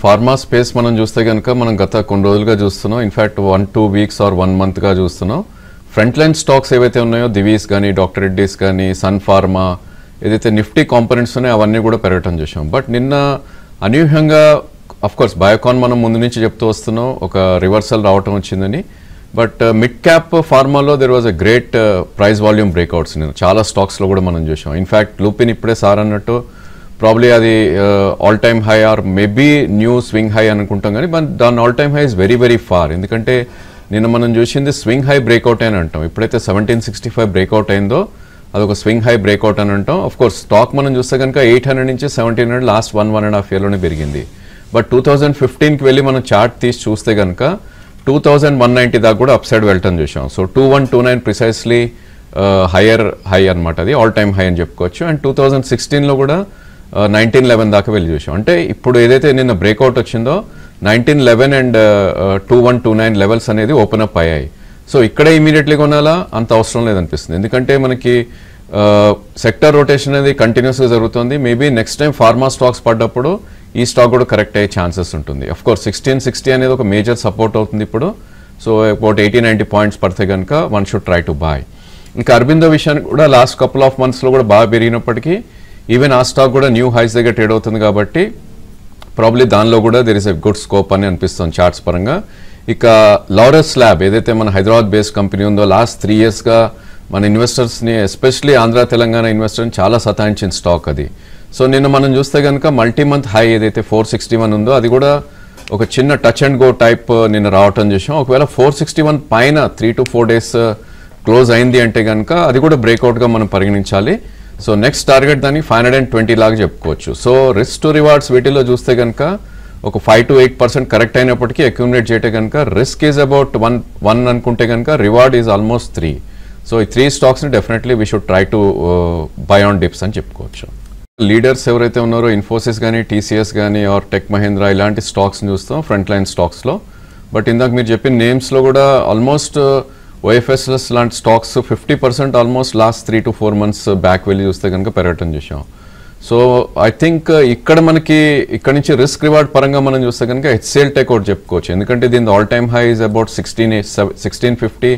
Pharma space మనం చూస్తే కనుక మనం గత కొన్ని రోజులుగా చూస్తున్నాం. ఇన్ఫ్యాక్ట్ 1-2 వీక్స్ ఆర్ 1 మంత్గా చూస్తున్నాం. ఫ్రంట్ లైన్ స్టాక్స్ ఏవైతే ఉన్నాయో దివీస్ కానీ, డాక్టర్ రెడ్డీస్ కానీ, సన్ ఫార్మా, ఏదైతే నిఫ్టీ కాంపోనెంట్స్ ఉన్నాయో అవన్నీ కూడా పెరగటం చూసాం. బట్ నిన్న అనూహ్యంగా అఫ్కోర్స్ బయోకాన్ మనం ముందు నుంచి చెప్తూ వస్తున్నాం ఒక రివర్సల్ రావటం వచ్చిందని. బట్ మిడ్ క్యాప్ ఫార్మాలో there was a great price volume breakouts నేను చాలా స్టాక్స్లో కూడా మనం చూసాం. ఇన్ఫ్యాక్ట్ లూపిన్ ఇప్పుడే సార్ అన్నట్టు ప్రాబ్లీ అది all time high or maybe new swing high అనుకుంటాం కానీ దాని all time high is very very far. ఎందుకంటే నిన్న మనం చూసింది స్వింగ్ హై బ్రేక్అవుట్ అని అంటాం. ఎప్పుడైతే 1765 బ్రేక్అవుట్ అయిందో అదొక స్వింగ్ హై బ్రేక్అవుట్ అని అంటాం. ఆఫ్ కోర్స్ స్టాక్ మనం చూస్తే కనుక 800 నుంచి 1700 లాస్ట్ 1.5 ఇయర్లోనే పెరిగింది. బట్ 2015కి వెళ్ళి మనం చార్ట్ తీసి చూస్తే కనుక 2190 దాకా కూడా అప్ సైడ్ వెళ్ళటం చూసాం. సో 2129 ప్రిసైస్లీ హయ్యర్ హై అనమాట, అది ఆల్ టైమ్ హై అని చెప్పుకోవచ్చు. అండ్ 2016లో కూడా 1911 దాకా వెళ్ళి చూసాం. అంటే ఇప్పుడు ఏదైతే నిన్న బ్రేక్అవుట్ వచ్చిందో 1911 అండ్ 2129 లెవెల్స్ అనేది ఓపెన్ అప్ అయ్యాయి. సో ఇక్కడే ఇమీడియట్లీ కొనాలా అంత అవసరం లేదనిపిస్తుంది. ఎందుకంటే మనకి సెక్టర్ రొటేషన్ అనేది కంటిన్యూస్గా జరుగుతుంది. Maybe next time pharma stocks పడ్డప్పుడు ఈ స్టాక్ కూడా కరెక్ట్ అయ్యే ఛాన్సెస్ ఉంటుంది. అఫ్కోర్స్ 1660 అనేది ఒక మేజర్ సపోర్ట్ అవుతుంది ఇప్పుడు. సో అబౌట్ 80-90 పాయింట్స్ పడితే కనుక one should try to buy. ఇంకా అరబిందో విషయానికి కూడా లాస్ట్ కపుల్ ఆఫ్ మంత్స్లో కూడా బాగా పెరిగినప్పటికీ ఈవెన్ ఆ స్టాక్ కూడా న్యూ హైస్ దగ్గర ట్రేడ్ అవుతుంది కాబట్టి ప్రాబ్లీ దానిలో కూడా there is a good scope అని అనిపిస్తుంది చార్ట్స్ పరంగా. ఇక లారస్ ల్యాబ్ ఏదైతే మన హైదరాబాద్ బేస్డ్ కంపెనీ ఉందో లాస్ట్ 3 ఇయర్స్గా మన ఇన్వెస్టర్స్ని ఎస్పెషలీ ఆంధ్ర తెలంగాణ ఇన్వెస్టర్ని చాలా సతాయించిన స్టాక్ అది. సో నిన్న మనం చూస్తే కనుక మల్టీ మంత్ హై ఏదైతే 461 ఉందో అది కూడా ఒక చిన్న టచ్ అండ్ గో టైప్ నిన్న రావటం చూసాం. ఒకవేళ 461 పైన 3 to 4 days క్లోజ్ అయింది అంటే కనుక అది కూడా బ్రేక్అవుట్గా మనం పరిగణించాలి. సో నెక్స్ట్ టార్గెట్ దాన్ని 520 లాగా చెప్పుకోవచ్చు. సో రిస్క్ టు రివార్డ్స్ వీటిలో చూస్తే కనుక ఒక 5 to 8% కరెక్ట్ అయినప్పటికీ అక్యూములేట్ చేయటే కనుక రిస్క్ ఈజ్ అబౌట్ 1 అనుకుంటే కనుక రివార్డ్ ఈజ్ ఆల్మోస్ట్ 3. సో ఈ 3 స్టాక్స్ని definitely we should try to buy on dips అని చెప్పుకోవచ్చు. లీడర్స్ ఎవరైతే ఉన్నారో ఇన్ఫోసిస్ కానీ, టీసీఎస్ కానీ ఆర్ టెక్ మహీంద్రా ఇలాంటి స్టాక్స్ని చూస్తాం ఫ్రంట్ లైన్ స్టాక్స్లో. బట్ ఇందాక మీరు చెప్పిన నేమ్స్లో కూడా ఆల్మోస్ట్ ఓఎఫ్ఎస్ఎస్ లాంటి stocks 50% almost last 3 to 4 months back వెళ్ళి చూస్తే కనుక పెరగటం చూసాం. సో ఐ థింక్ ఇక్కడ నుంచి రిస్క్ రివార్డ్ పరంగా మనం చూస్తే కనుక హెచ్సిఎల్ టెక్ ఒకటి చెప్పుకోవచ్చు. ఎందుకంటే దీని all time high is about 1650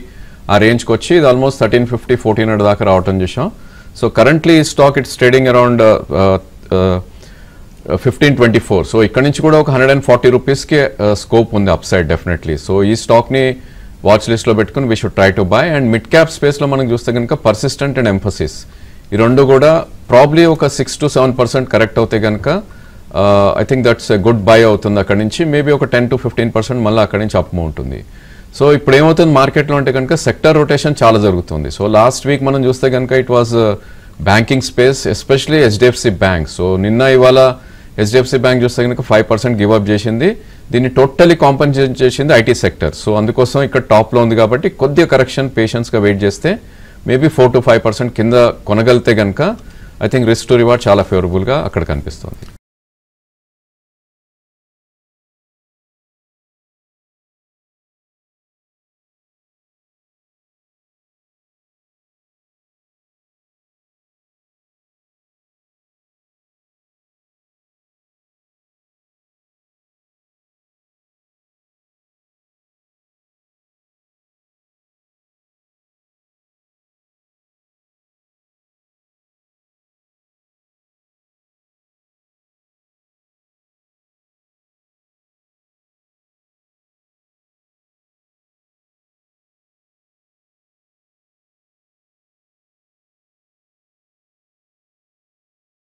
ఆ రేంజ్కి వచ్చి ఇది ఆల్మోస్ట్ 1350-1400 దాకా రావటం చూసాం. So currently stock it's trading around 1524. So ఇక్కడ నుంచి కూడా ఒక 140 రూపీస్కి స్కోప్ ఉంది అప్ సైడ్ డెఫినెట్లీ. సో ఈ స్టాక్ని వాచ్ లిస్ట్లో పెట్టుకుని we should try to by. And mid cap స్పేస్లో మనం చూస్తే కనుక పర్సిస్టెంట్ అండ్ ఎంఫసిస్ ఈ రెండు కూడా ప్రాబ్లీ ఒక 6 to 7% కరెక్ట్ అవుతే కనుక I think that's a good bye అవుతుంది. అక్కడి నుంచి మేబీ ఒక 10 to 15% మళ్ళీ అక్కడి నుంచి అప్ ఉంటుంది. సో ఇప్పుడు ఏమవుతుంది మార్కెట్లో అంటే కనుక సెక్టర్ రొటేషన్ చాలా జరుగుతుంది. సో లాస్ట్ వీక్ మనం చూస్తే కనుక it was banking space especially HDFC bank. So నిన్న ఇవాళ హెచ్డిఎఫ్సి బ్యాంక్ చూస్తే కనుక 5% గివ్అప్ చేసింది. దీన్ని టోటలీ కాంపెన్సేట్ చేసింది ఐటీ సెక్టర్. సో అందుకోసం ఇక్కడ టాప్లో ఉంది కాబట్టి కొద్దిగా కరెక్షన్ పేషెన్స్గా వెయిట్ చేస్తే మేబీ 4 to 5% కింద కొనగలితే కనుక I think risk to reward చాలా ఫేవరబుల్గా అక్కడ కనిపిస్తుంది.